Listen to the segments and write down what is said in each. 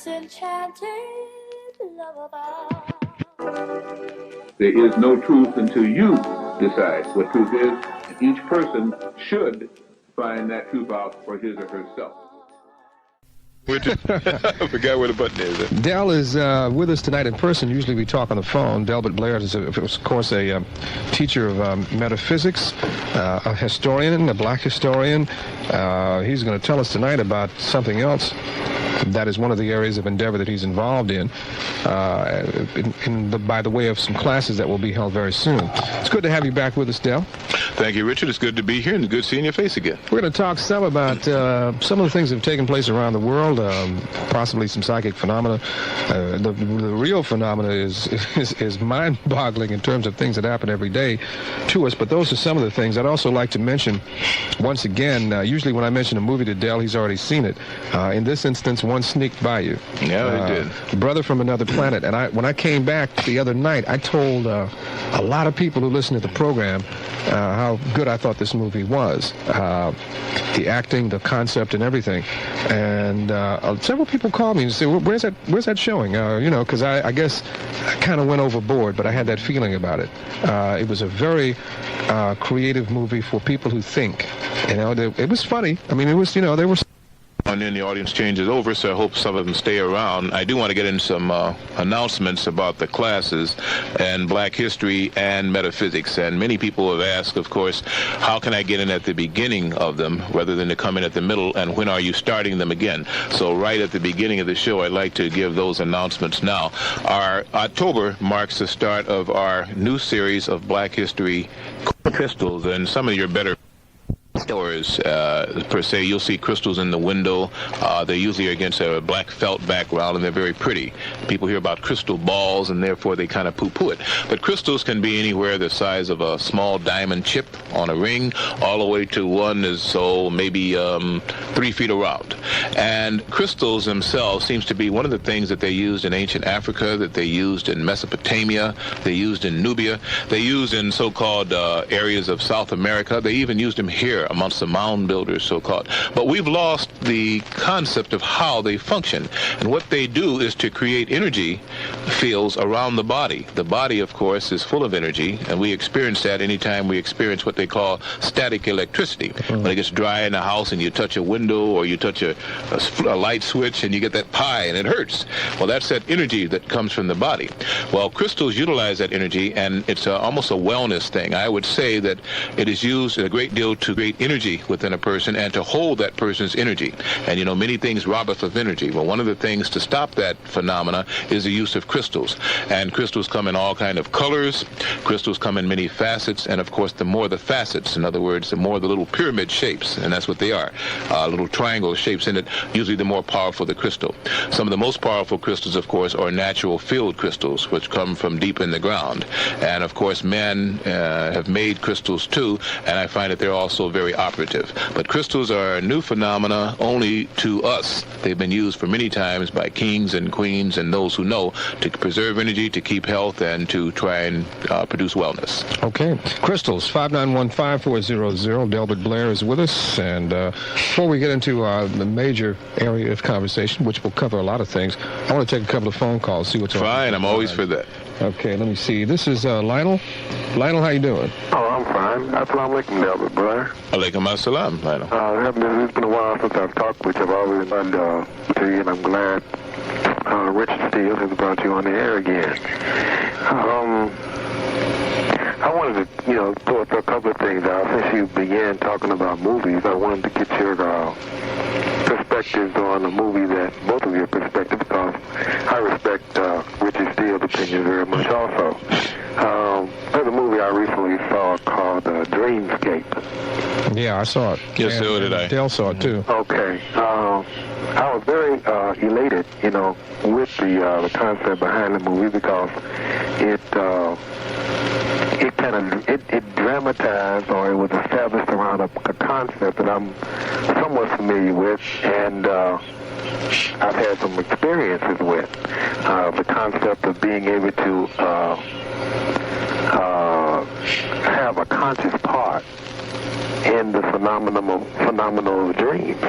enchanted lullaby. There is no truth until you decide what truth is, and each person should find that truth out for his or herself. I forgot where the button is. Del is with us tonight in person. Usually we talk on the phone. Delbert Blair is, of course, a teacher of metaphysics, a historian, a black historian. He's going to tell us tonight about something else that is one of the areas of endeavor that he's involved in by the way of some classes that will be held very soon. It's good to have you back with us, Del. Thank you, Richard. It's good to be here and good seeing your face again. We're going to talk some about some of the things that have taken place around the world, possibly some psychic phenomena. The real phenomena is mind-boggling in terms of things that happen every day to us, but those are some of the things. I'd also like to mention, once again, usually when I mention a movie to Del, he's already seen it. In this instance, one sneaked by you. Yeah, they did. Brother from Another Planet. And when I came back the other night, I told a lot of people who listen to the program how good I thought this movie was. The acting, the concept, and everything. And several people called me and said, where's that showing? Because I guess I kind of went overboard, but I had that feeling about it. It was a very creative movie for people who think. It was funny. I mean, it was, they were... And then the audience changes over, so I hope some of them stay around. I do want to get into some announcements about the classes and black history and metaphysics. And many people have asked, of course, how can I get in at the beginning of them rather than to come in at the middle, and when are you starting them again? So right at the beginning of the show, I'd like to give those announcements now. Our October marks the start of our new series of black history crystals, and some of your better stores, per se, you'll see crystals in the window. They usually are against a black felt background, and they're very pretty. People hear about crystal balls, and therefore they kind of poo-poo it. But crystals can be anywhere the size of a small diamond chip on a ring, all the way to one is maybe 3 feet around. And crystals themselves seems to be one of the things that they used in ancient Africa, that they used in Mesopotamia, they used in Nubia, they used in so-called areas of South America. They even used them here amongst the mound builders, so-called. But we've lost the concept of how they function. And what they do is to create energy fields around the body. The body, of course, is full of energy, and we experience that anytime we experience what they call static electricity. When it gets dry in the house and you touch a window or you touch a light switch and you get that pie and it hurts. Well, that's that energy that comes from the body. Well, crystals utilize that energy, and it's almost a wellness thing. I would say that it is used a great deal to create energy within a person and to hold that person's energy. And many things rob us of energy. Well, one of the things to stop that phenomena is the use of crystals. And crystals come in all kind of colors. Crystals come in many facets, and of course, the more the facets, in other words, the more the little pyramid shapes, and that's what they are, little triangle shapes in it, usually the more powerful the crystal. Some of the most powerful crystals, of course, are natural field crystals, which come from deep in the ground. And of course, men have made crystals too, and I find that they're also very operative. But crystals are a new phenomena only to us. They've been used for many times by kings and queens and those who know to preserve energy, to keep health, and to try and produce wellness. Okay. Crystals, 591-5400. Delbert Blair is with us. And before we get into the major area of conversation, which will cover a lot of things, I want to take a couple of phone calls, see what's on. Fine, I'm always for that. Okay, let me see. This is Lionel. Lionel, how you doing? Oh, I'm fine. Assalamu alaikum, Delbert Blair. Alaikum assalam, Lionel. It's been a while since I've talked with you. I've always loved to you, and I'm glad Richard Steele has brought you on the air again. I wanted to, throw a couple of things out. Since you began talking about movies, I wanted to get your perspectives on a movie both of your perspectives, because I respect Richard Steele's opinion very much also. There's a movie I recently saw called Dreamscape. Yeah, I saw it. Yes, so did I. Dale saw it too. Okay. I was very elated, with the concept behind the movie, because it dramatized, or it was established around a concept that I'm somewhat familiar with, and I've had some experiences with the concept of being able to have a conscious part in the phenomenon of dreams.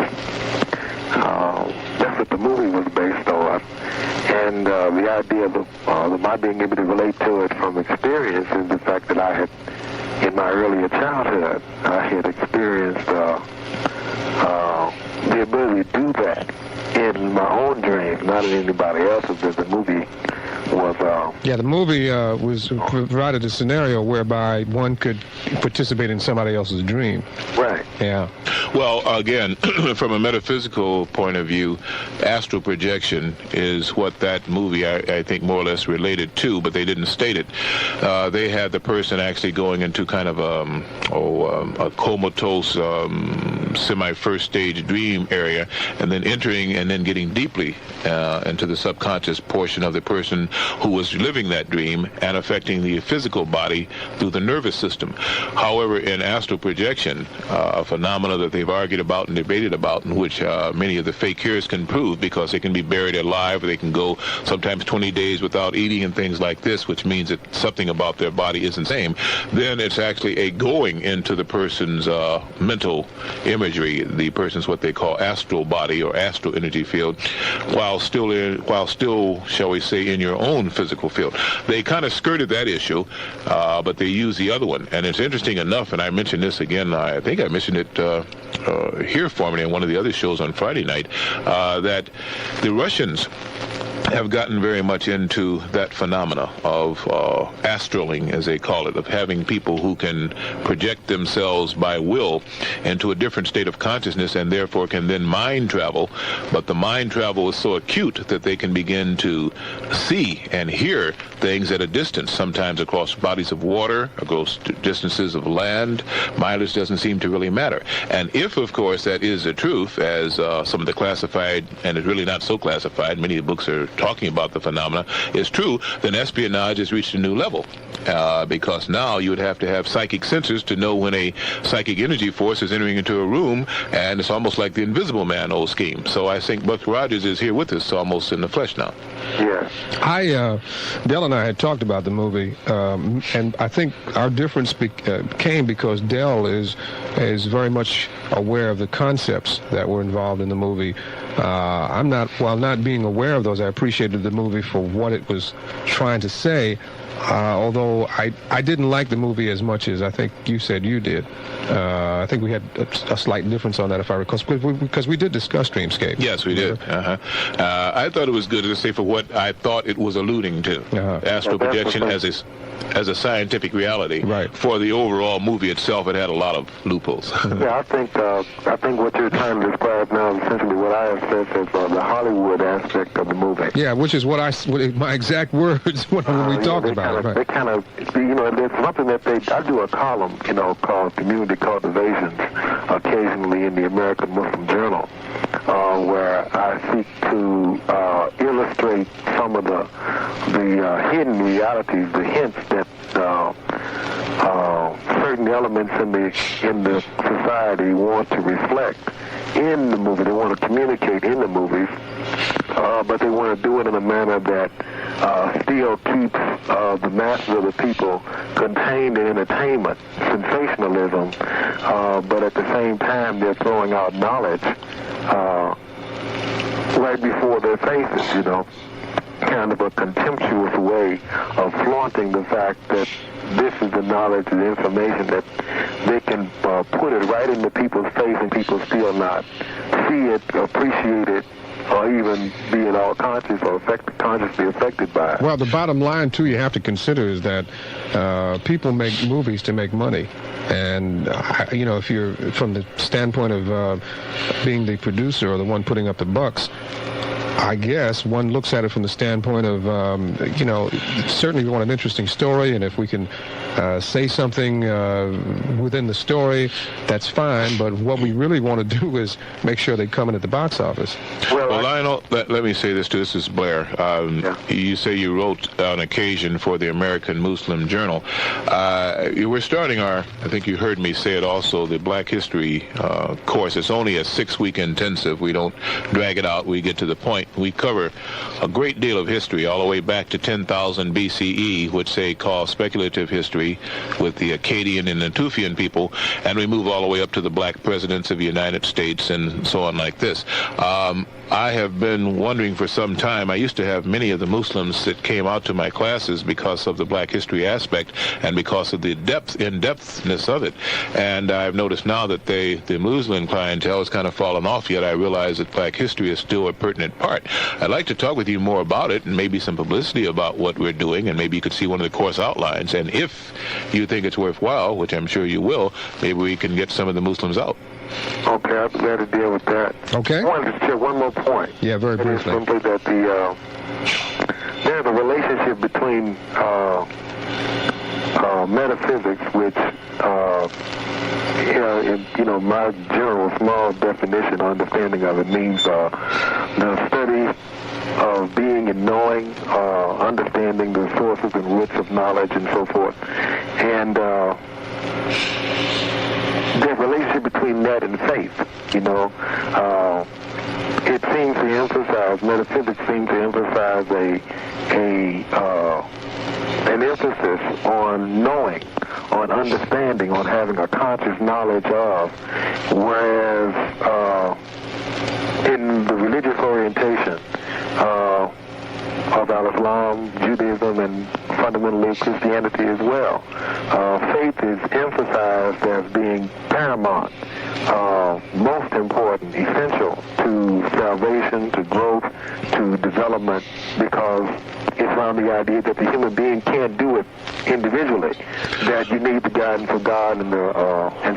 That's what the movie was based on. the idea of my being able to relate to it from experience is the fact that I had, in my earlier childhood, I had experienced the ability to do that in my own dreams, not in anybody else's. That the movie was. The movie was provided a scenario whereby one could participate in somebody else's dream. Right. Yeah. Well, again, from a metaphysical point of view, astral projection is what that movie, I think, more or less related to, but they didn't state it. They had the person actually going into kind of a comatose, semi-first stage dream area, and then entering and then getting deeply into the subconscious portion of the person who was living that dream and affecting the physical body through the nervous system. However, in astral projection, a phenomena that they've argued about and debated about, in which many of the fakirs can prove, because they can be buried alive, or they can go sometimes 20 days without eating and things like this, which means that something about their body isn't the same, then it's actually a going into the person's mental imagery, the person's what they call astral body or astral energy field, while still, shall we say, in your own physical field. They kind of skirted that issue, but they use the other one. And it's interesting enough, and I mentioned this again, I think I mentioned it here formerly on one of the other shows on Friday night, that the Russians have gotten very much into that phenomena of astraling, as they call it, of having people who can project themselves by will into a different state of consciousness and therefore can then mind travel. But the mind travel is so acute that they can begin to see and hear things at a distance, sometimes across bodies of water, across distances of land. Mileage doesn't seem to really matter. And if, of course, that is the truth, as some of the classified, and it's really not so classified, many of the books are talking about the phenomena, is true, then espionage has reached a new level. Because now you would have to have psychic sensors to know when a psychic energy force is entering into a room, and it's almost like the Invisible Man old scheme. So I think Buck Rogers is here with us almost in the flesh now. Yes. Del and I had talked about the movie, and I think our difference came because Del is very much aware of the concepts that were involved in the movie. I'm not, while not being aware of those, I appreciated the movie for what it was trying to say, although I didn't like the movie as much as I think you said you did. I think we had a slight difference on that, if I recall, because we did discuss Dreamscape. Yes, we did. I thought it was good, to say, for what I thought it was alluding to. Astral projection as a scientific reality. Right. For the overall movie itself, it had a lot of loopholes. Yeah, I think what you're trying to describe now is essentially what I have said as the Hollywood aspect of the movie. Yeah, which is what my exact words when we talked about it. Right. They kind of, there's something that I do a column, called Community Cultivations, occasionally in the American Muslim Journal, where I seek to illustrate some of the hidden realities, the hints that certain elements in the society want to reflect in the movie. They want to communicate in the movies, but they want to do it in a manner that still keeps the masses of the people contained in entertainment, sensationalism, but at the same time they're throwing out knowledge right before their faces, kind of a contemptuous way of flaunting the fact that this is the knowledge and the information that they can put it right into people's face and people still not see it, appreciate it, or even be at all conscious or consciously affected by it. Well, the bottom line, too, you have to consider is that people make movies to make money. And, if you're from the standpoint of being the producer or the one putting up the bucks, I guess one looks at it from the standpoint of, certainly we want an interesting story, and if we can say something within the story, that's fine, but what we really want to do is make sure they come in at the box office. Well, Lionel, let me say this too. This is Blair. You say you wrote on occasion for the American Muslim Journal. We're starting I think you heard me say it also, the Black History course. It's only a 6-week intensive. We don't drag it out. We get to the point. We cover a great deal of history all the way back to 10,000 BCE, which they call speculative history, with the Akkadian and Natufian people, and we move all the way up to the black presidents of the United States and so on like this. I have been wondering for some time. I used to have many of the Muslims that came out to my classes because of the black history aspect and because of the in-depthness of it. And I've noticed now that the Muslim clientele has kind of fallen off, yet I realize that black history is still a pertinent part. I'd like to talk with you more about it and maybe some publicity about what we're doing, and maybe you could see one of the course outlines. And if you think it's worthwhile, which I'm sure you will, maybe we can get some of the Muslims out. Okay, I'm glad to deal with that. Okay. I wanted to share one more point. Yeah, very briefly. Simply that there's a relationship between metaphysics, which, in my general small definition, understanding of it means the study of being and knowing, understanding the sources and roots of knowledge and so forth. And the relationship between that and faith, it seems to emphasize, metaphysics seems to emphasize an emphasis on knowing, on understanding, on having a conscious knowledge of, whereas in the religious orientation of Islam, Judaism, and fundamentally Christianity as well, faith is emphasized as being paramount, most important, essential to salvation, to growth, to development, because it's around the idea that the human being can't do it individually, that you need the guidance of God and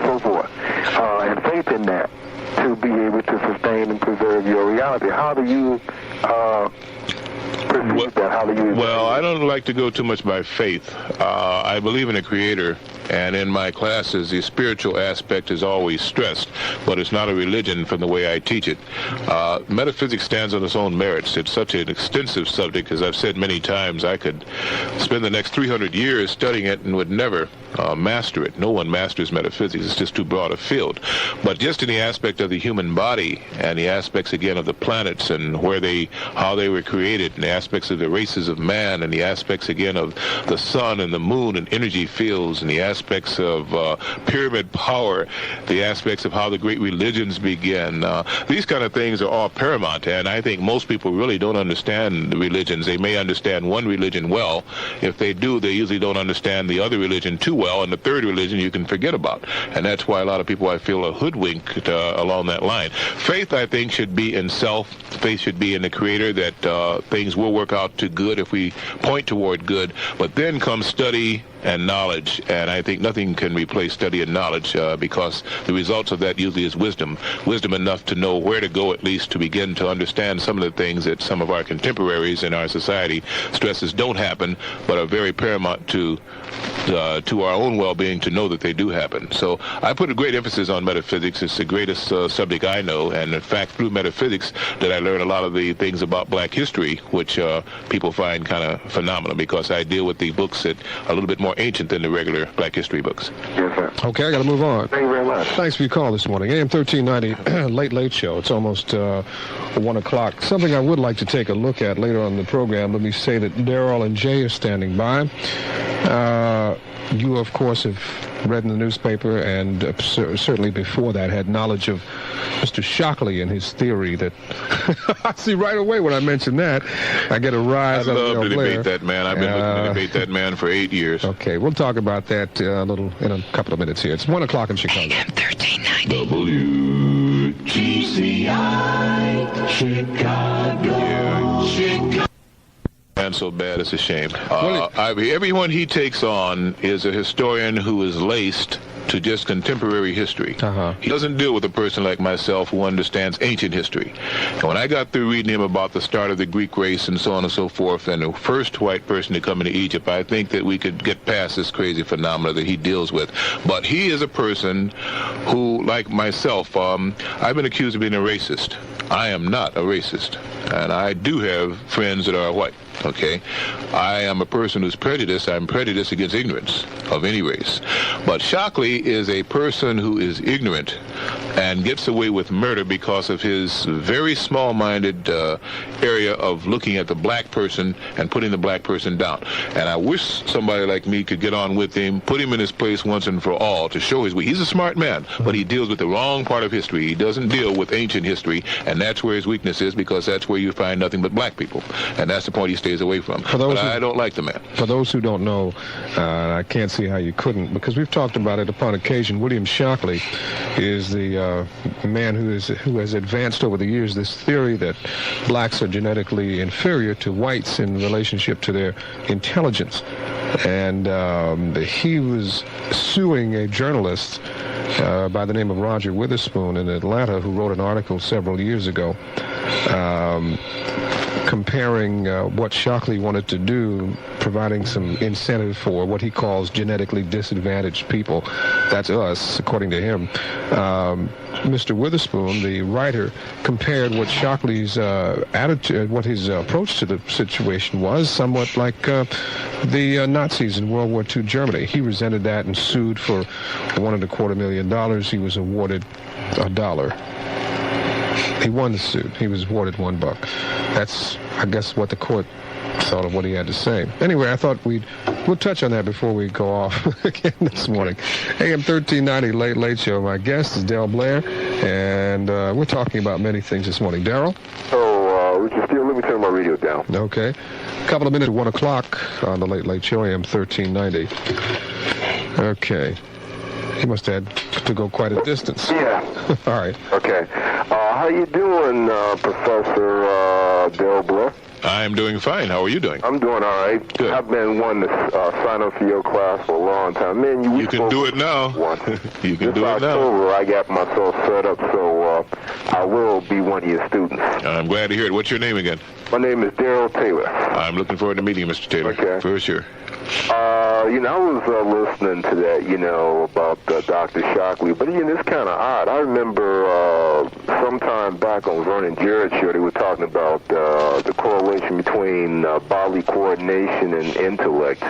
so forth, and faith in that to be able to sustain and preserve your reality. How do you perceive that? How do you? Well, I don't like to go too much by faith. I believe in a creator, and in my classes, the spiritual aspect is always stressed, but it's not a religion from the way I teach it. Metaphysics stands on its own merits. It's such an extensive subject, as I've said many times, I could spend the next 300 years studying it and would never master it. No one masters metaphysics. It's just too broad a field. But just in the aspect of the human body and the aspects, again, of the planets and how they were created, and the aspects of the races of man, and the aspects, again, of the sun and the moon and energy fields, and the aspects of pyramid power, the aspects of how the great religions began. These kind of things are all paramount, and I think most people really don't understand the religions. They may understand one religion well. If they do, they usually don't understand the other religion too well, and the third religion you can forget about. And that's why a lot of people, I feel, are hoodwinked along that line. Faith, I think, should be in self. Faith should be in the Creator, that things will work out to good if we point toward good. But then comes study and knowledge, and I think nothing can replace study and knowledge, because the results of that usually is wisdom enough to know where to go, at least to begin to understand some of the things that some of our contemporaries in our society stresses don't happen, but are very paramount to our own well-being to know that they do happen. So I put a great emphasis on metaphysics. It's the greatest subject I know, and in fact through metaphysics that I learned a lot of the things about black history, which people find kind of phenomenal, because I deal with the books that are a little bit more ancient than the regular black history books. Yes, sir. Okay, I got to move on. Thank you very much. Thanks for your call this morning. AM 1390, Late Show. It's almost 1 o'clock. Something I would like to take a look at later on in the program. Let me say that Daryl and Jay are standing by. You, of course, have read in the newspaper, and certainly before that had knowledge of Mr. Shockley and his theory that I see right away when I mention that I get a rise out of Delbert Blair. I love to debate that man. I've been looking to debate that man for 8 years. Okay, we'll talk about that a little in a couple of minutes here. It's 1 o'clock in Chicago. AM 1390 WGCI Chicago. Yeah, Chicago. And so bad it's a shame. Everyone he takes on is a historian who is laced to just contemporary history. He doesn't deal with a person like myself who understands ancient history. And when I got through reading him about the start of the Greek race and so on and so forth, and the first white person to come into Egypt, I think that we could get past this crazy phenomena that he deals with. But he is a person who, like myself, I've been accused of being a racist. I am not a racist, and I do have friends that are white. Okay, I am a person who's prejudiced. I'm prejudiced against ignorance of any race. But Shockley is a person who is ignorant and gets away with murder because of his very small-minded area of looking at the black person and putting the black person down. And I wish somebody like me could get on with him, put him in his place once and for all to show his way. He's a smart man, but he deals with the wrong part of history. He doesn't deal with ancient history, and that's where his weakness is, because that's where you find nothing but black people. And that's the point he stays away from. But I don't like the man. For those who don't know, I can't see how you couldn't, because we've talked about it upon occasion. William Shockley is the man who has advanced over the years this theory that blacks are genetically inferior to whites in relationship to their intelligence. And he was suing a journalist by the name of Roger Witherspoon in Atlanta, who wrote an article several years ago comparing what Shockley wanted to do, providing some incentive for what he calls genetically disadvantaged people. That's us, according to him. Mr. Witherspoon, the writer, compared what Shockley's attitude, what his approach to the situation was, somewhat like the Nazis in World War II Germany. He resented that and sued for $1.25 million. He was awarded $1. He won the suit. He was awarded $1. That's, I guess, what the court thought of what he had to say. Anyway, I thought we'll touch on that before we go off again this morning. AM 1390 Late Late Show. My guest is Del Blair, and we're talking about many things this morning. Daryl? Richard Steele, let me turn my radio down. Okay. A couple of minutes at 1 o'clock on the Late Late Show, AM 1390. Okay. He must have had to go quite a distance. Yeah. All right. Okay. How you doing, Professor Del Blair? I'm doing fine. How are you doing? I'm doing all right. Good. I've been wanting to sign up for your class for a long time. Man, you can do it now. You can do it now. October, I got myself set up, so I will be one of your students. I'm glad to hear it. What's your name again? My name is Daryl Taylor. I'm looking forward to meeting you, Mr. Taylor. Okay. For sure. I was listening to that, about Dr. Shockley, but it's kind of odd. I remember sometime back on Vernon Jarrett's show, they were talking about the correlation between bodily coordination and intellect,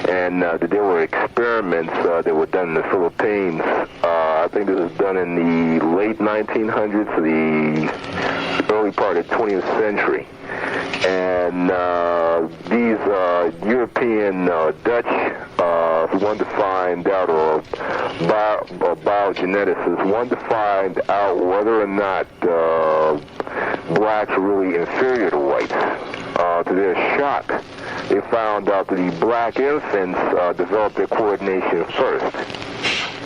and that there were experiments that were done in the Philippines. I think this was done in the late 1900s to the early part of the 20th century. And these European Dutch wanted to find out, or biogeneticists wanted to find out whether or not blacks were really inferior to whites. To their shock, they found out that the black infants developed their coordination first.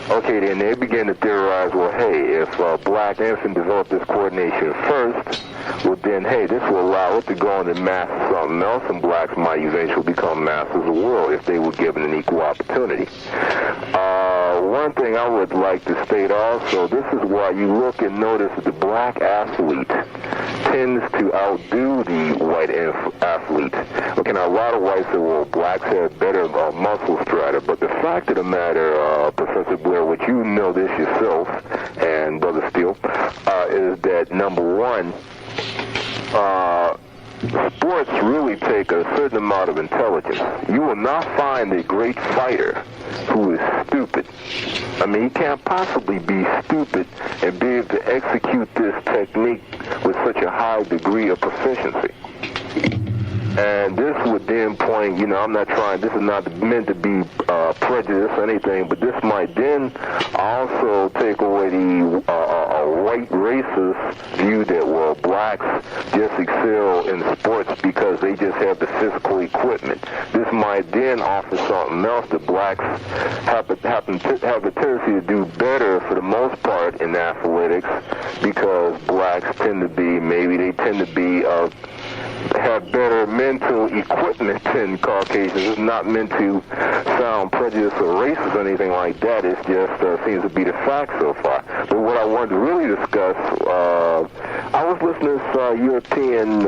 Okay, then they began to theorize, well, hey, if a black infant developed this coordination first, well, then, hey, this will allow it to go on and master something else, and blacks might eventually become masters of the world if they were given an equal opportunity. One thing I would like to state also, this is why you look and notice that the black athlete tends to outdo the white athlete. Okay, now a lot of whites say, well, blacks have better muscle strata, but the fact of the matter, Professor Blair, which you know this yourself, and Brother Steele, is that, number one, sports really take a certain amount of intelligence. You will not find a great fighter who is stupid. I mean, he can't possibly be stupid and be able to execute this technique with such a high degree of proficiency. And this would then point, I'm not trying, this is not meant to be prejudice or anything, but this might then also take away the white racist view that, well, blacks just excel in sports because they just have the physical equipment. This might then offer something else that blacks have the tendency to do better for the most part in athletics, because blacks tend to be, have better mental equipment than Caucasians. It's not meant to sound prejudiced or racist or anything like that. It just seems to be the fact so far. But what I wanted to really discuss, I was listening to European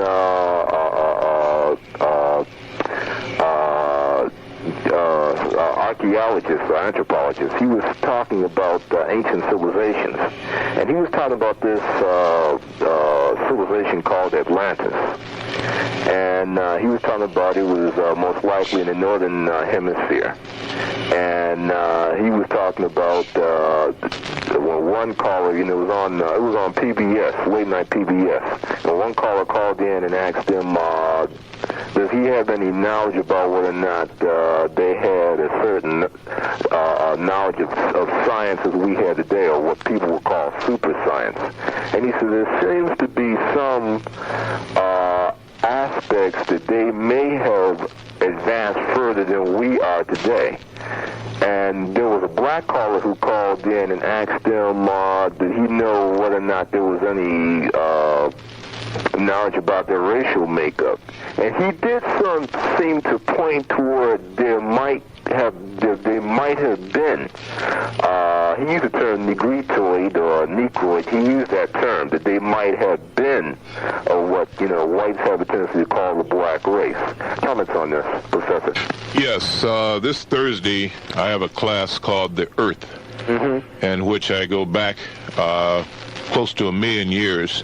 archaeologist or anthropologist. He was talking about ancient civilizations, and he was talking about this civilization called Atlantis. And he was talking about it was most likely in the northern hemisphere. and he was talking about one caller, it was on PBS, late night PBS, and one caller called in and asked him, does he have any knowledge about whether or not they had a certain knowledge of science as we had today, or what people would call super science? And he said there seems to be some aspects that they may have advanced further than we are today. And there was a black caller who called in and asked him, did he know whether or not there was any knowledge about their racial makeup. And he did seem to point toward they might have been. He used the term negritoid or negroid. He used that term, that they might have been what whites have a tendency to call the black race. Comments on this, Professor? Yes, this Thursday I have a class called The Earth, in which I go back close to 1 million years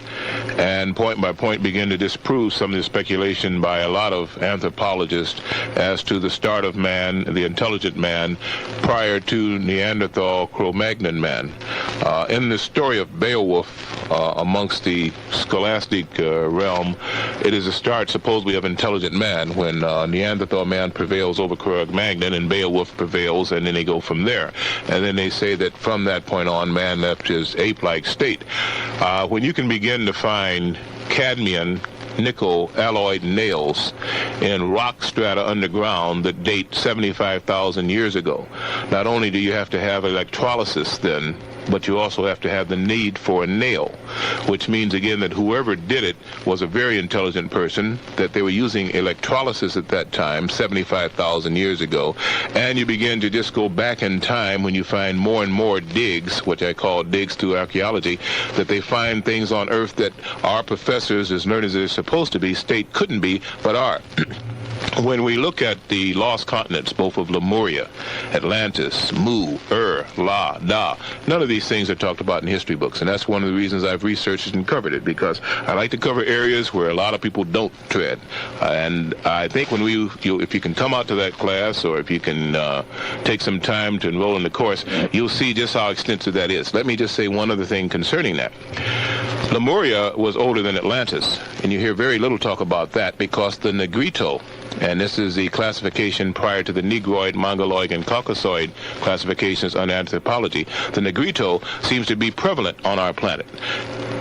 and point by point begin to disprove some of the speculation by a lot of anthropologists as to the start of man, the intelligent man, prior to Neanderthal Cro-Magnon man. In the story of Beowulf, amongst the scholastic realm, it is a start supposedly of intelligent man when Neanderthal man prevails over Cro-Magnon and Beowulf prevails, and then they go from there. And then they say that from that point on, man left his ape-like state. When you can begin to find cadmium, nickel alloyed nails in rock strata underground that date 75,000 years ago, not only do you have to have electrolysis then, but you also have to have the need for a nail, which means again that whoever did it was a very intelligent person, that they were using electrolysis at that time 75,000 years ago. And you begin to just go back in time when you find more and more digs, which I call digs through archaeology, that they find things on Earth that our professors, as learned as they're supposed to be, state couldn't be, but are. When we look at the lost continents, both of Lemuria, Atlantis, Mu, La, Da, none of these things are talked about in history books, and that's one of the reasons I've researched and covered it, because I like to cover areas where a lot of people don't tread. And I think when if you can come out to that class, or if you can take some time to enroll in the course, you'll see just how extensive that is. Let me just say one other thing concerning that. Lemuria was older than Atlantis, and you hear very little talk about that because the Negrito, and this is the classification prior to the Negroid, Mongoloid, and Caucasoid classifications under anthropology, the Negrito seems to be prevalent on our planet.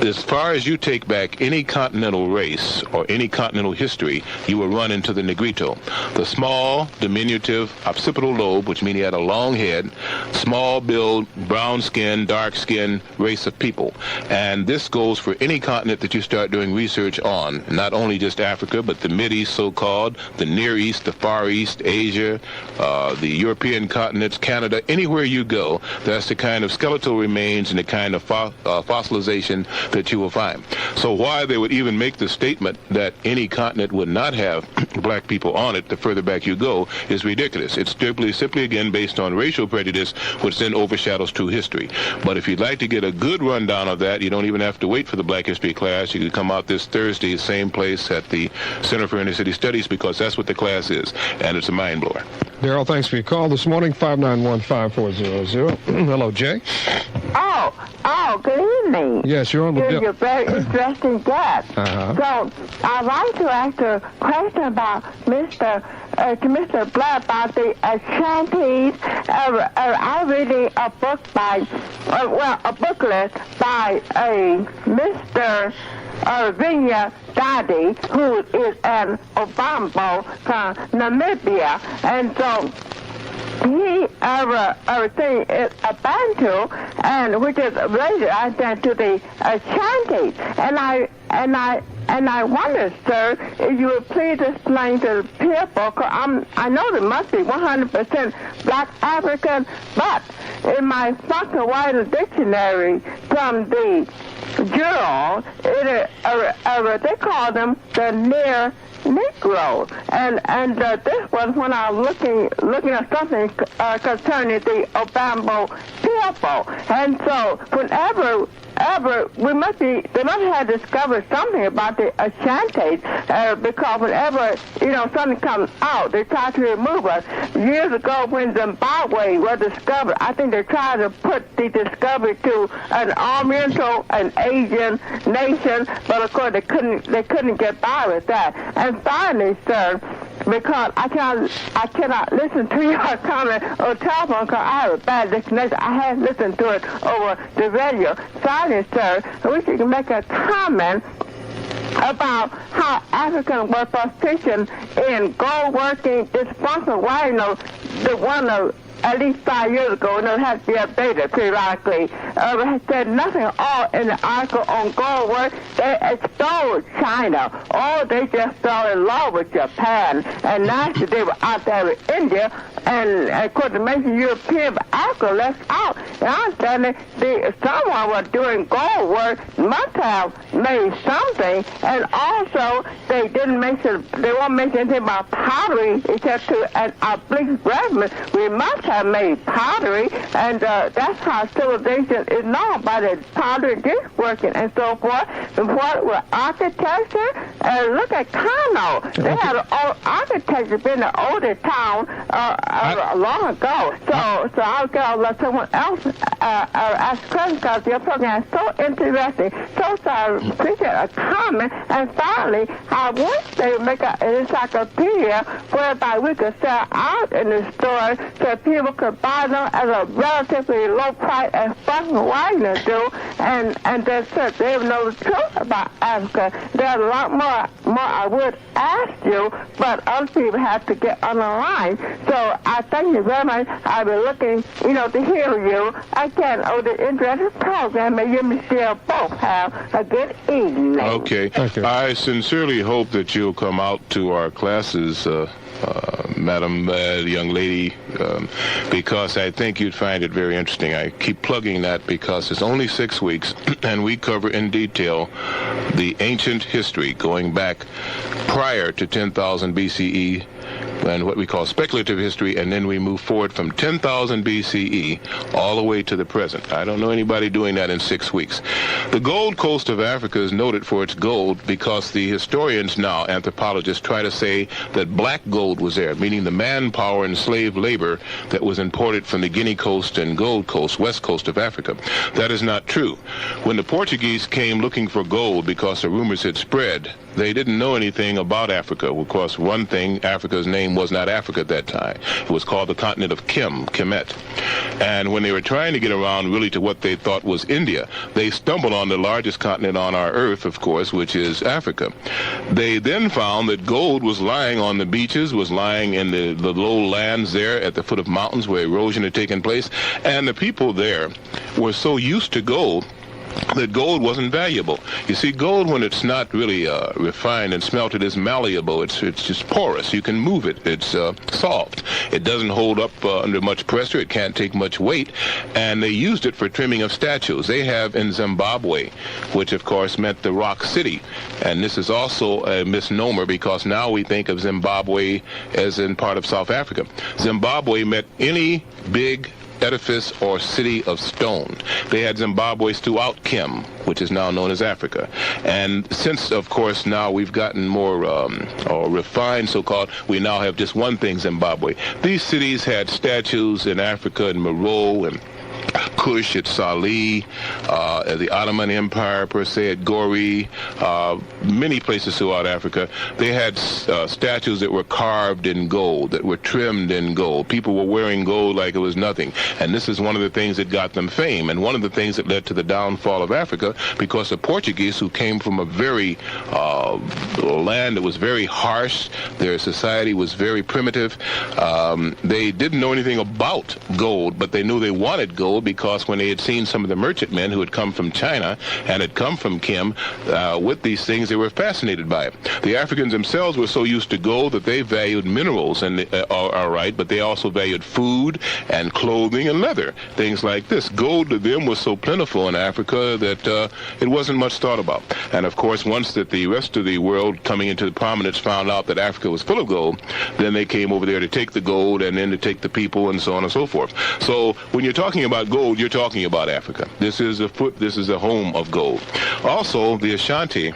As far as you take back any continental race or any continental history, you will run into the Negrito. The small, diminutive, occipital lobe, which means he had a long head, small build, brown skin, dark skin race of people. And this goes for any continent that you start doing research on, not only just Africa, but the Mideast so-called, the Near East, the Far East, Asia, the European continents, Canada, anywhere you go, that's the kind of skeletal remains and the kind of fossilization that you will find. So why they would even make the statement that any continent would not have black people on it the further back you go is ridiculous. It's simply again based on racial prejudice, which then overshadows true history. But if you'd like to get a good rundown of that, you don't even have to wait for the Black History class. You can come out this Thursday, same place at the Center for Inner City Studies, because that's what the class is, and it's a mind blower. Daryl, thanks for your call this morning, 591-5400. Hello, Jay. Oh, good evening. Yes, you're on the bill. You're very interesting guest. So I'd like to ask a question about Mr. Blair about the Ashantis. I'm reading a book by, a booklet by a Mr. Vinya Dadi, who is an Obambo from Namibia, and so he everything is a Bantu, and which is related, I think, to the Ashantis, and I wonder, sir, if you would please explain to the people, cause I know there must be 100% black African, but in my Foster Wider dictionary from the Bureau, they call them the near Negro, and this was when I was looking at something concerning the Obambo people, and so whenever they must have discovered something about the Ashantis, because whenever, something comes out, they try to remove us. Years ago when Zimbabwe was discovered, I think they tried to put the discovery to an Oriental and Asian nation, but of course they couldn't get by with that. And finally, sir, because I cannot listen to your comment on telephone because I have a bad connection. I have listened to it over the radio. Finally, sir, I wish you could make a comment about how Africans were proficient in gold working, dysfunctional. Why, the one of at least 5 years ago, and it has to be updated periodically, said nothing at all in the article on gold work. They extolled China. Oh, they just fell in love with Japan. And naturally, they were out there with India, and of course, the major European Africa left out. And I understand that someone was doing gold work must have made something, and also they won't mention anything about pottery except to an oblique reference. We must have made pottery, and that's how civilization is known, by the pottery, disc working, and so forth. And what with architecture? Look at Kano. They had architecture been the oldest town long ago. So I'll let someone else ask questions because your program is so interesting. So I appreciate a comment. And finally, I wish they would make an encyclopedia whereby we could sell out in the store so people could buy them at a relatively low price as fucking whiteness do, and that's it. They know the truth about Africa. There's a lot more I would ask you, but other people have to get on the line. So I thank you very much. I've been looking, to hear you. Again, the interesting program, and you and Michelle both have a good evening. Okay. I sincerely hope that you'll come out to our classes, Madam, young lady, because I think you'd find it very interesting. I keep plugging that because it's only 6 weeks, and we cover in detail the ancient history going back prior to 10,000 BCE, and what we call speculative history, and then we move forward from 10,000 BCE all the way to the present. I don't know anybody doing that in 6 weeks. The Gold Coast of Africa is noted for its gold because the historians now, anthropologists, try to say that black gold was there, meaning the manpower and slave labor that was imported from the Guinea Coast and Gold Coast, west coast of Africa. That is not true. When the Portuguese came looking for gold because the rumors had spread, they didn't know anything about Africa. Of course, one thing, Africa's name was not Africa at that time. It was called the continent of Kemet. And when they were trying to get around really to what they thought was India, they stumbled on the largest continent on our earth, of course, which is Africa. They then found that gold was lying on the beaches, was lying in the lowlands there at the foot of mountains where erosion had taken place. And the people there were so used to gold that gold wasn't valuable. You see, gold, when it's not really refined and smelted, is malleable. It's just porous. You can move it. It's soft. It doesn't hold up under much pressure. It can't take much weight. And they used it for trimming of statues. They have in Zimbabwe, which of course meant the rock city. And this is also a misnomer because now we think of Zimbabwe as in part of South Africa. Zimbabwe meant any big edifice or city of stone. They had Zimbabwe's throughout Kem, which is now known as Africa. And since, of course, now we've gotten more or refined, so-called, we now have just one thing, Zimbabwe. These cities had statues in Africa, in Meroe, and Kush, at Salih, the Ottoman Empire per se, at Gori, many places throughout Africa. They had statues that were carved in gold, that were trimmed in gold. People were wearing gold like it was nothing. And this is one of the things that got them fame, and one of the things that led to the downfall of Africa, because the Portuguese, who came from a very land that was very harsh, their society was very primitive. They didn't know anything about gold, but they knew they wanted gold because when they had seen some of the merchantmen who had come from China and had come from Kem with these things, they were fascinated by it. The Africans themselves were so used to gold that they valued minerals, and all right, but they also valued food and clothing and leather, things like this. Gold to them was so plentiful in Africa that it wasn't much thought about. And of course, once that the rest of the world coming into the prominence found out that Africa was full of gold, then they came over there to take the gold and then to take the people and so on and so forth. So when you're talking about about gold, you're talking about Africa. This is a home of gold. Also, the Ashanti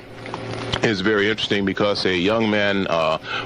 is very interesting because a young man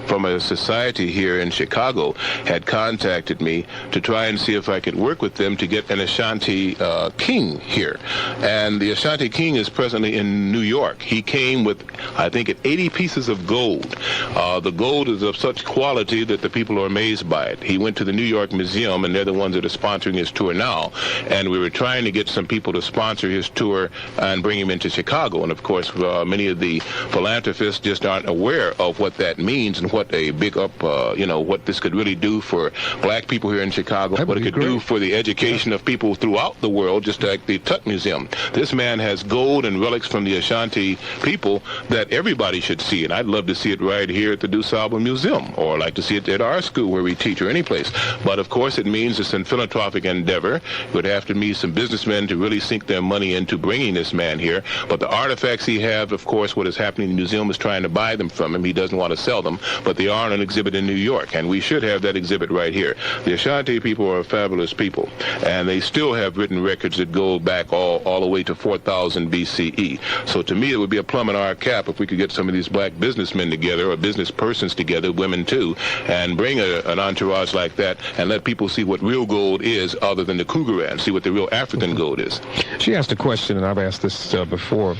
from a society here in Chicago had contacted me to try and see if I could work with them to get an Ashanti king here. And the Ashanti king is presently in New York. He came with, I think, 80 pieces of gold. The gold is of such quality that the people are amazed by it. He went to the New York Museum, and they're the ones that are sponsoring his tour now. And we were trying to get some people to sponsor his tour and bring him into Chicago. And, of course, many of the philanthropists just aren't aware of what that means and what a big what this could really do for black people here in Chicago, what it could do for the education of people throughout the world, just like the Tut Museum. This man has gold and relics from the Ashanti people that everybody should see, and I'd love to see it right here at the DuSable Museum, or like to see it at our school where we teach, or any place. But of course it means it's a philanthropic endeavor. It would have to meet some businessmen to really sink their money into bringing this man here. But the artifacts he has, of course, what is happening in the museum is trying to buy them from him. He doesn't want to sell them, but they are on an exhibit in New York, and we should have that exhibit right here. The Ashanti people are fabulous people, and they still have written records that go back all the way to 4000 BCE. So to me, it would be a plum in our cap if we could get some of these black businessmen together, or business persons together, women too, and bring an entourage like that and let people see what real gold is other than the Krugerrand, see what the real African gold is. She asked a question, and I've asked this before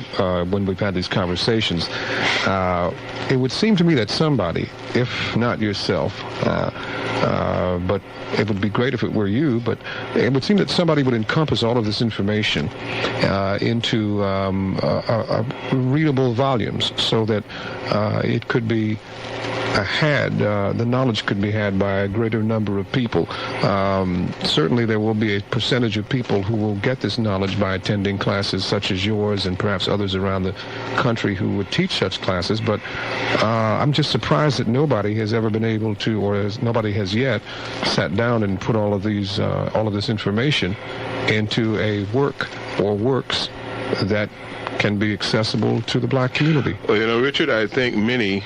when we've had these conversations. It would seem to me that somebody, if not yourself, but it would be great if it were you, but it would seem that somebody would encompass all of this information into readable volumes so that it could be the knowledge could be had by a greater number of people. Certainly there will be a percentage of people who will get this knowledge by attending classes such as yours and perhaps others around the country who would teach such classes, but I'm just surprised that nobody has ever been able to, or nobody has yet sat down and put all of this information into a work or works that can be accessible to the black community. Well, Richard, I think many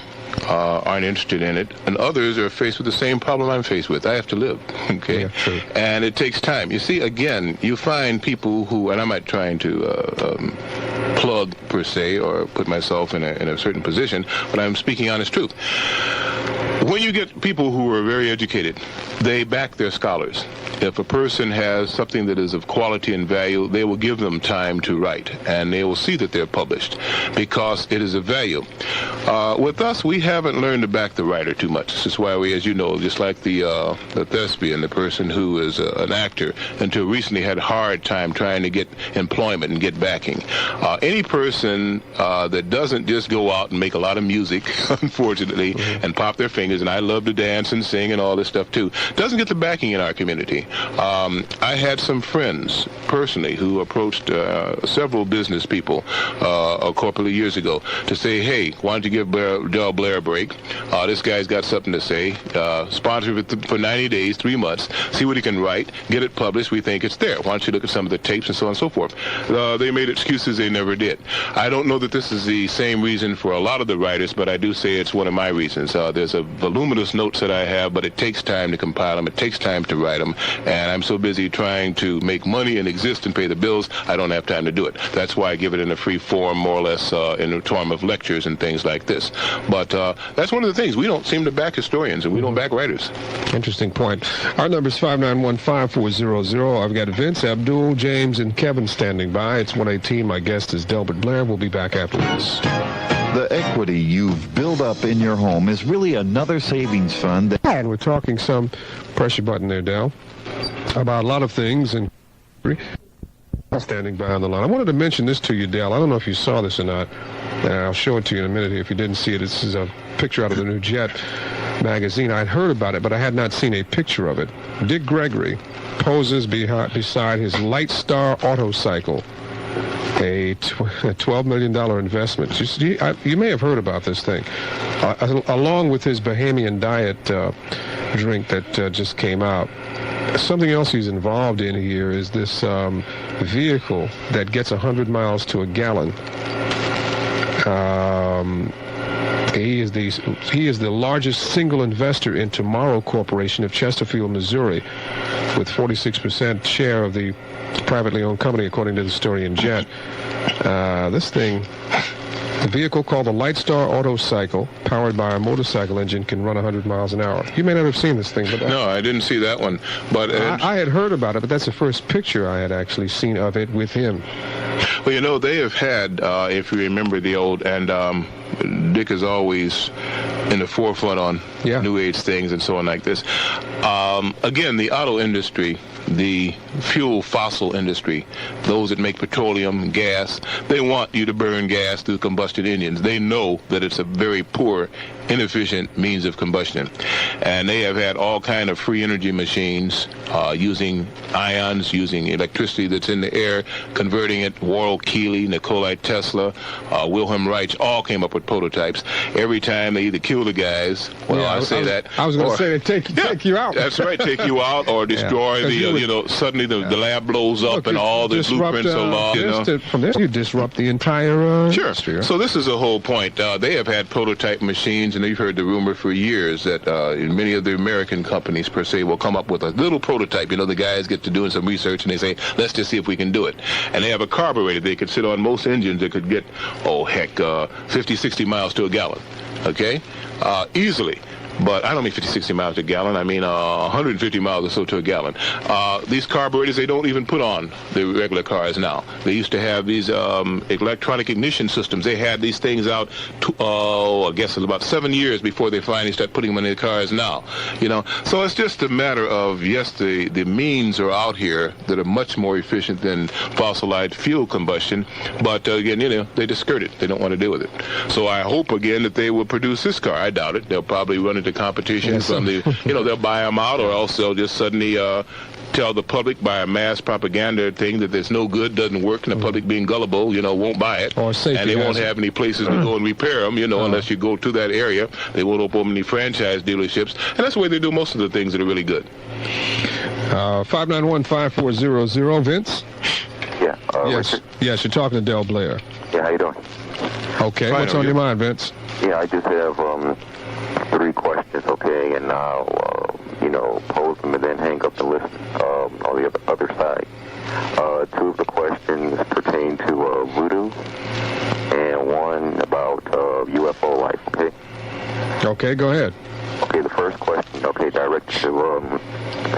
aren't interested in it, and others are faced with the same problem I'm faced with. I have to live, okay? Yeah, true. And it takes time. You see, again, you find people who, and I'm not trying to plug per se or put myself in a certain position, but I'm speaking honest truth. When you get people who are very educated, they back their scholars. If a person has something that is of quality and value, they will give them time to write, and they will see that they're published because it is of value. With us, we haven't learned to back the writer too much. This is why we, as you know, just like the thespian, the person who is an actor, until recently had a hard time trying to get employment and get backing. Any person that doesn't just go out and make a lot of music, unfortunately, and pop their fingers, and I love to dance and sing and all this stuff too, doesn't get the backing in our community. I had some friends personally who approached several business people a couple of years ago to say, hey, why don't you give Delbert Blair a break? This guy's got something to say. Sponsor it for 90 days, 3 months, see what he can write, get it published. We think it's there. Why don't you look at some of the tapes and so on and so forth? They made excuses. They never did. I don't know that this is the same reason for a lot of the writers, but I do say it's one of my reasons. There's a voluminous notes that I have, but it takes time to compile them. It takes time to write them. And I'm so busy trying to make money and exist and pay the bills, I don't have time to do it. That's why I give it in a free form, more or less, in the form of lectures and things like this. But that's one of the things. We don't seem to back historians, and we don't back writers. Interesting point. Our number is 5915400. I've got Vince, Abdul, James, and Kevin standing by. It's 118. My guest is Delbert Blair. We'll be back after this. The equity you've built up in your home is really another savings fund. And we're talking some, press your button there, Del, about a lot of things, and standing by on the line. I wanted to mention this to you, Del. I don't know if you saw this or not. I'll show it to you in a minute if you didn't see it. This is a picture out of the new Jet magazine. I'd heard about it, but I had not seen a picture of it. Dick Gregory poses beside his Light Star Autocycle, a $12 million investment. You may have heard about this thing, along with his Bahamian Diet drink that just came out. Something else he's involved in here is this vehicle that gets 100 miles to a gallon. He is the largest single investor in Tomorrow Corporation of Chesterfield, Missouri, with 46% share of the privately owned company, according to the story in Jet. This thing, the vehicle called the Lightstar Autocycle, powered by a motorcycle engine, can run 100 miles an hour. You may not have seen this thing, but no, I didn't see that one. But I had heard about it, but that's the first picture I had actually seen of it with him. Well, you know, they have had, if you remember the old, and Dick is always in the forefront on New Age things and so on like this. Again, the auto industry, the fuel fossil industry, those that make petroleum, gas, they want you to burn gas through combustion engines. They know that it's a very poor, inefficient means of combustion. And they have had all kind of free energy machines using ions, using electricity that's in the air, converting it. Warren Keeley, Nikola Tesla, Wilhelm Reich all came up with prototypes. Every time they either kill the guys, I was going to say they take you out. That's right, take you out or destroy suddenly the lab blows up and all the blueprints are lost. From this, you disrupt the entire industry. So this is the whole point. They have had prototype machines, and you've heard the rumor for years that many of the American companies, per se, will come up with a little prototype. You know, the guys get to doing some research, and they say, let's just see if we can do it. And they have a carburetor they could sit on most engines that could get, 50, 60 miles to a gallon, okay? Easily. But I don't mean 50, 60 miles to a gallon. I mean 150 miles or so to a gallon. These carburetors, they don't even put on the regular cars now. They used to have these electronic ignition systems. They had these things out, I guess it's about 7 years before they finally start putting them in their cars now. You know, so it's just a matter of, yes, the means are out here that are much more efficient than fossilized fuel combustion. But again, they just skirt it. They don't want to deal with it. So I hope again that they will produce this car. I doubt it. They'll probably run into competition from the, they'll buy them out, or else they'll just suddenly tell the public by a mass propaganda thing that there's no good, doesn't work, and the public being gullible, won't buy it. Or and they won't have any places to go and repair them, unless you go to that area. They won't open any franchise dealerships. And that's the way they do most of the things that are really good. 591-5400, Vince? Yeah. Yes, you're talking to Del Blair. Yeah, how you doing? Okay, what's on your mind, Vince? Yeah, I just have 3 questions, okay, and I'll, pose them and then hang up and listen on the other side. 2 of the questions pertain to voodoo, and 1 about UFO life, okay? Okay, go ahead. Okay, the first question, directed to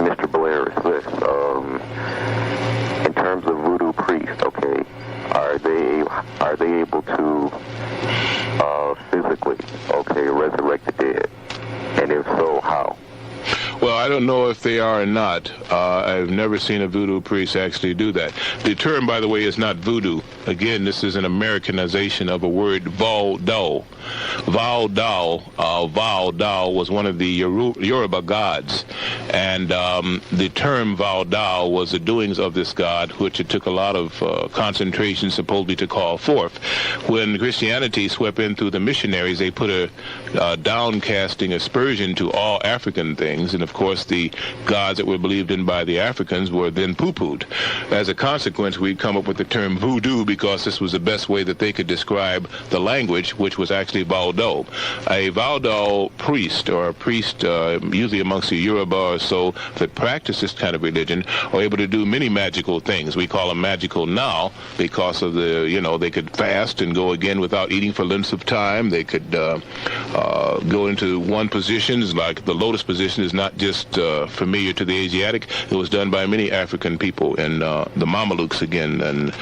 Mr. Blair is this. In terms of voodoo priests, okay, are they able to physically, resurrect the dead? And if so, how? Well, I don't know if they are or not. I've never seen a voodoo priest actually do that. The term, by the way, is not voodoo. Again, this is an Americanization of a word, Vaudou. Vaudou was one of the Yoruba gods. And the term Vaudou was the doings of this god, which it took a lot of concentration supposedly to call forth. When Christianity swept in through the missionaries, they put a downcasting aspersion to all African things, and of course the gods that were believed in by the Africans were then poo-pooed. As a consequence, we'd come up with the term voodoo because this was the best way that they could describe the language, which was actually Vaudou. A Vaudou priest, or a priest usually amongst the Yoruba or so that practice this kind of religion, are able to do many magical things. We call them magical now because of the, they could fast and go again without eating for lengths of time. They could go into one position, like the lotus position is not just familiar to the Asiatic. It was done by many African people, and the Mamelukes again, and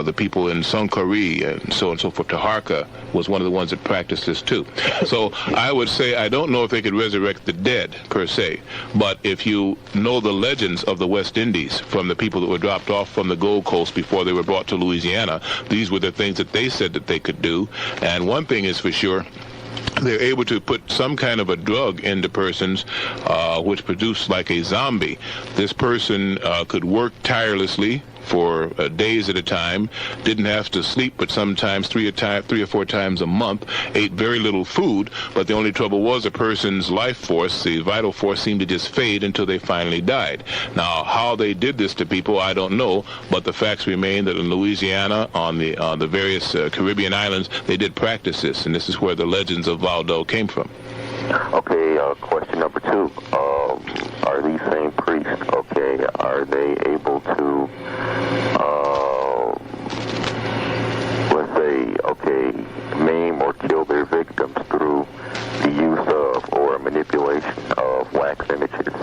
the people in Sonkari, and so on and so forth. Taharka was one of the ones that practiced this too. So I would say I don't know if they could resurrect the dead per se, but if you know the legends of the West Indies from the people that were dropped off from the Gold Coast before they were brought to Louisiana, these were the things that they said that they could do. And one thing is for sure, they're able to put some kind of a drug into persons which produce like a zombie. This person could work tirelessly for days at a time, didn't have to sleep, but sometimes 3 or 4 times a month, ate very little food, but the only trouble was a person's life force, the vital force, seemed to just fade until they finally died. Now, how they did this to people, I don't know, but the facts remain that in Louisiana, on the various Caribbean islands, they did practice this, and this is where the legends of Valdo came from. Okay, question number 2. Are these same priests, okay, are they able to, let's say, okay, maim or kill their victims through the use of or manipulation of wax images?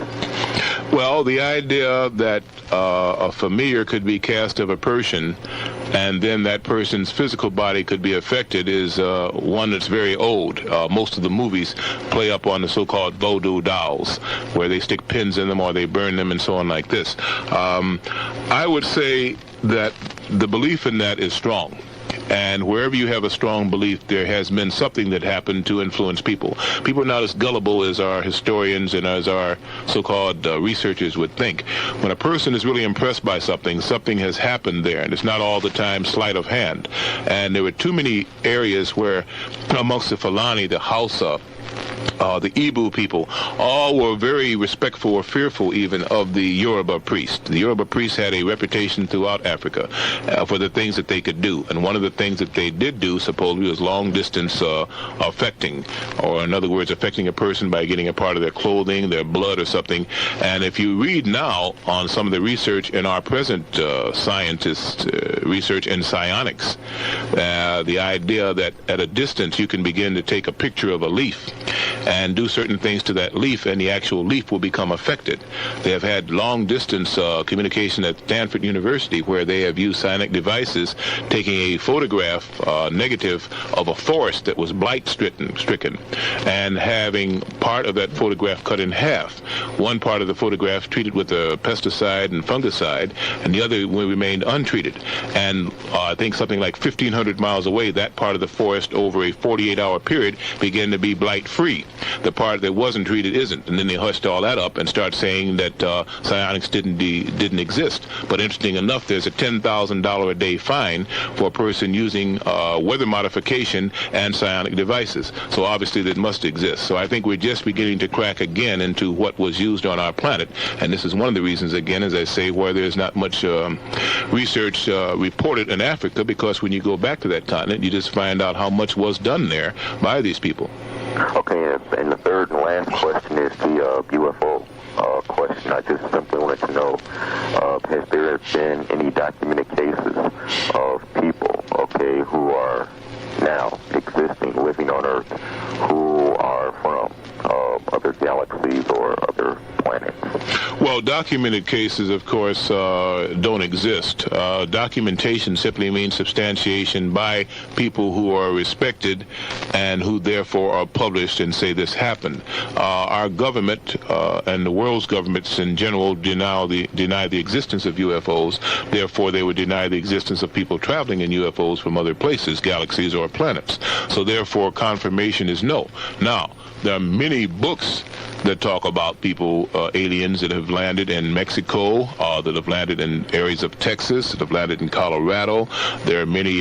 Well, the idea that a familiar could be cast of a person and then that person's physical body could be affected is one that's very old. Most of the movies play up on the so-called voodoo dolls, where they stick pins in them or they burn them and so on like this. I would say that the belief in that is strong. And wherever you have a strong belief, there has been something that happened to influence people. People are not as gullible as our historians and as our so-called researchers would think. When a person is really impressed by something, something has happened there, and it's not all the time sleight of hand. And there were too many areas where, amongst the Fulani, the Hausa, the Ibu people, all were very respectful or fearful even of the Yoruba priest. The Yoruba priests had a reputation throughout Africa for the things that they could do. And one of the things that they did do, supposedly, was long-distance affecting, or in other words, affecting a person by getting a part of their clothing, their blood or something. And if you read now on some of the research in our present scientists' research in psionics, the idea that at a distance you can begin to take a picture of a leaf and do certain things to that leaf, and the actual leaf will become affected. They have had long-distance communication at Stanford University, where they have used psionic devices, taking a photograph, negative, of a forest that was blight-stricken, and having part of that photograph cut in half. One part of the photograph treated with a pesticide and fungicide, and the other remained untreated. And I think something like 1,500 miles away, that part of the forest, over a 48-hour period, began to be blight-free. The part that wasn't treated isn't. And then they hushed all that up and start saying that psionics didn't exist. But interesting enough, there's a $10,000 a day fine for a person using weather modification and psionic devices. So obviously that must exist. So I think we're just beginning to crack again into what was used on our planet. And this is one of the reasons, again, as I say, where there's not much research reported in Africa, because when you go back to that continent, you just find out how much was done there by these people. Okay, and the third and last question is the UFO question. I just simply wanted to know, has there been any documented cases of people, okay, who are now existing, living on Earth, who are from other galaxies or other planets? Well, documented cases, of course, don't exist. Documentation simply means substantiation by people who are respected and who therefore are published and say this happened. Our government and the world's governments in general deny the existence of UFOs. Therefore, they would deny the existence of people traveling in UFOs from other places, galaxies, or planets. So therefore, confirmation is no. Now, there are many books that talk about people, aliens that have landed in Mexico, that have landed in areas of Texas, that have landed in Colorado. There are many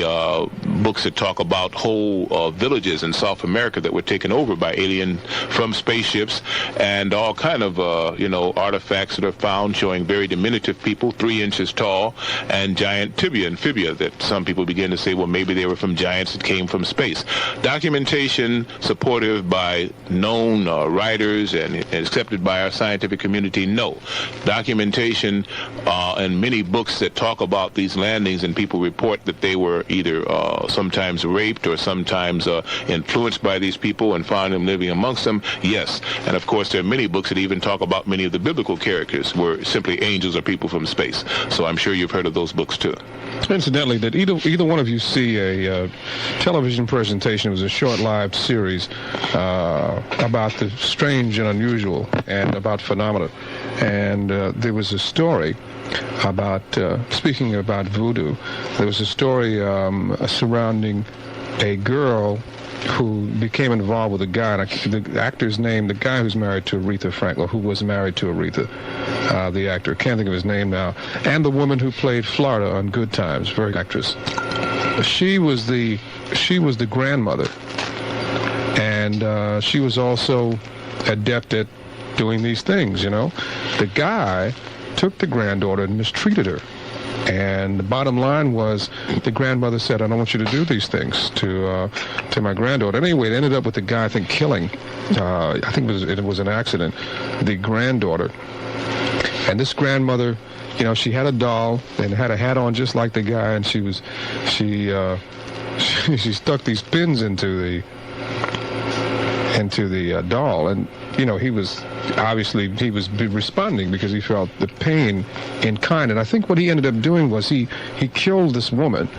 books that talk about whole villages in South America that were taken over by alien from spaceships, and all kind of artifacts that are found showing very diminutive people, 3 inches tall, and giant tibia and fibia that some people begin to say, well, maybe they were from giants that came from space. Documentation supportive by known writers and accepted by our scientific community, no. Documentation and many books that talk about these landings, and people report that they were either sometimes raped or sometimes influenced by these people and found them living amongst them, yes. And of course there are many books that even talk about many of the biblical characters were simply angels or people from space. So I'm sure you've heard of those books too. Incidentally, did either one of you see a television presentation? It was a short-lived series about the strange and unusual and about phenomena. And there was a story about, speaking about voodoo, there was a story surrounding a girl who became involved with a guy, and the actor's name, the guy who's married to Aretha Franklin, who was married to Aretha, the actor, can't think of his name now, and the woman who played Florida on Good Times, very good actress. She was the grandmother, and she was also adept at doing these things, you know. The guy took the granddaughter and mistreated her And the bottom line was the grandmother said, I don't want you to do these things to my granddaughter. Anyway, it ended up with the guy, I think, killing, I think it was an accident, the granddaughter. And this grandmother, you know, she had a doll and had a hat on just like the guy, and she stuck these pins into the doll, and you know, he was responding because he felt the pain in kind. And I think what he ended up doing was he killed this woman,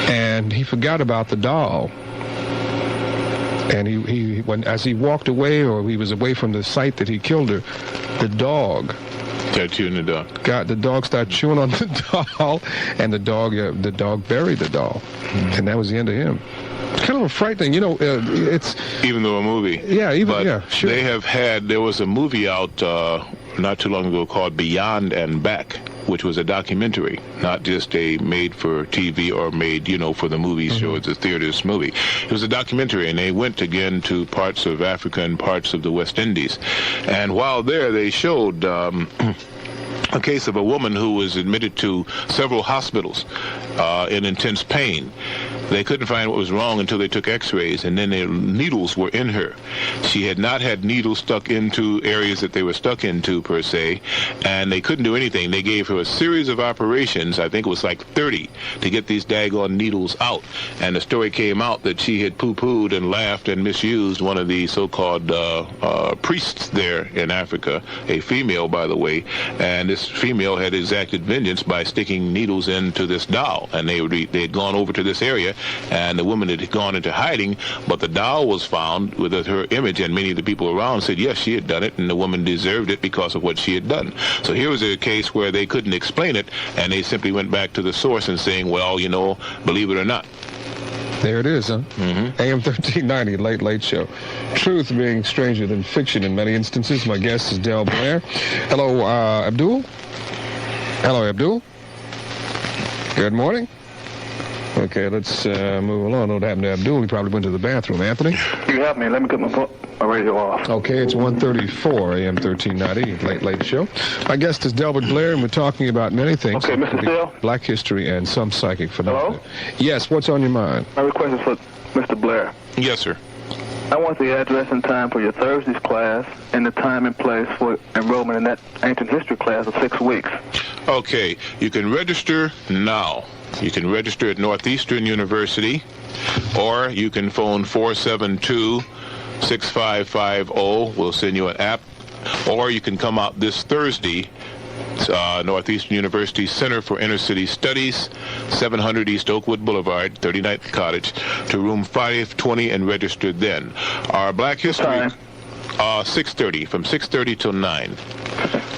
and he forgot about the doll. And as he walked away, or he was away from the site that he killed her, the dog started chewing the dog. The dog started chewing on the doll, and the dog buried the doll, and that was the end of him. It's kind of frightening, you know. It's even though a movie. Yeah, sure. There was a movie out not too long ago called Beyond and Back, which was a documentary, not just a made-for-TV or made, you know, for the movie show, it's a theater's movie. It was a documentary, and they went again to parts of Africa and parts of the West Indies. And while there, they showed a case of a woman who was admitted to several hospitals in intense pain. They couldn't find what was wrong until they took x-rays, and then the needles were in her. She had not had needles stuck into areas that they were stuck into, per se, and they couldn't do anything. They gave her a series of operations, I think it was like 30, to get these daggone needles out. And the story came out that she had poo-pooed and laughed and misused one of the so-called priests there in Africa, a female, by the way, and this female had exacted vengeance by sticking needles into this doll, and they had gone over to this area, and the woman had gone into hiding, but the doll was found with her image, and many of the people around said yes, she had done it, and the woman deserved it because of what she had done. So here was a case where they couldn't explain it, and they simply went back to the source and saying, well, you know, believe it or not. There it is, huh? AM 1390, Late Show. Truth being stranger than fiction in many instances. My guest is Delbert Blair. Hello, Abdul. Hello, Abdul. Good morning. Okay, let's move along. I know what happened to Abdul. He probably went to the bathroom. Anthony? You have me. Let me get my radio off. Okay, it's 1:34 AM 1390, Late Show. My guest is Delbert Blair, and we're talking about many things. Okay, Mr. Steele? Black history and some psychic phenomena. Hello? Yes, what's on your mind? My request is for Mr. Blair. Yes, sir. I want the address and time for your Thursday's class and the time and place for enrollment in that ancient history class of 6 weeks. Okay, you can register now. You can register at Northeastern University, or you can phone 472-6550. We'll send you an app. Or you can come out this Thursday, Northeastern University Center for Inner City Studies, 700 East Oakwood Boulevard, 39th Cottage, to room 520 and register then. Our Black History... 6:30, from 6:30 till 9.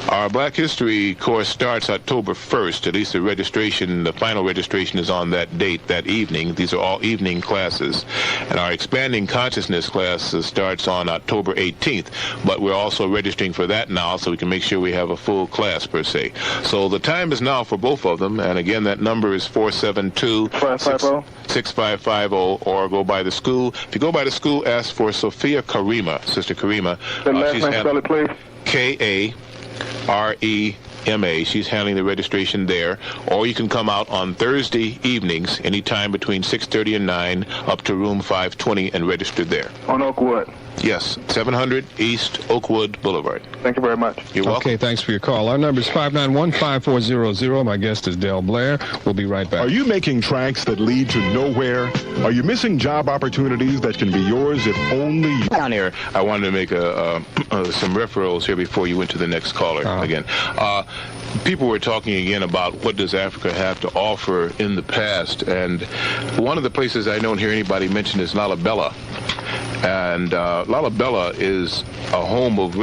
Our Black History course starts October 1st. At least the final registration is on that date, that evening. These are all evening classes. And our Expanding Consciousness class starts on October 18th. But we're also registering for that now, so we can make sure we have a full class, per se. So the time is now for both of them. And again, that number is 472-6550, or go by the school. If you go by the school, ask for Sophia Karima, Sister Karima. The last name, spell it, please. Karema. She's handling the registration there. Or you can come out on Thursday evenings, anytime between 6:30 and 9, up to room 520 and register there. On Oakwood. Yes, 700 East Oakwood Boulevard. Thank you very much. You're welcome. Okay, thanks for your call. Our number is 591-5400. My guest is Del Blair. We'll be right back. Are you making tracks that lead to nowhere? Are you missing job opportunities that can be yours if only you... Down here, I wanted to make some referrals here before you went to the next caller again. People were talking again about what does Africa have to offer in the past, and one of the places I don't hear anybody mention is Lalibela. And Lalibela is a home of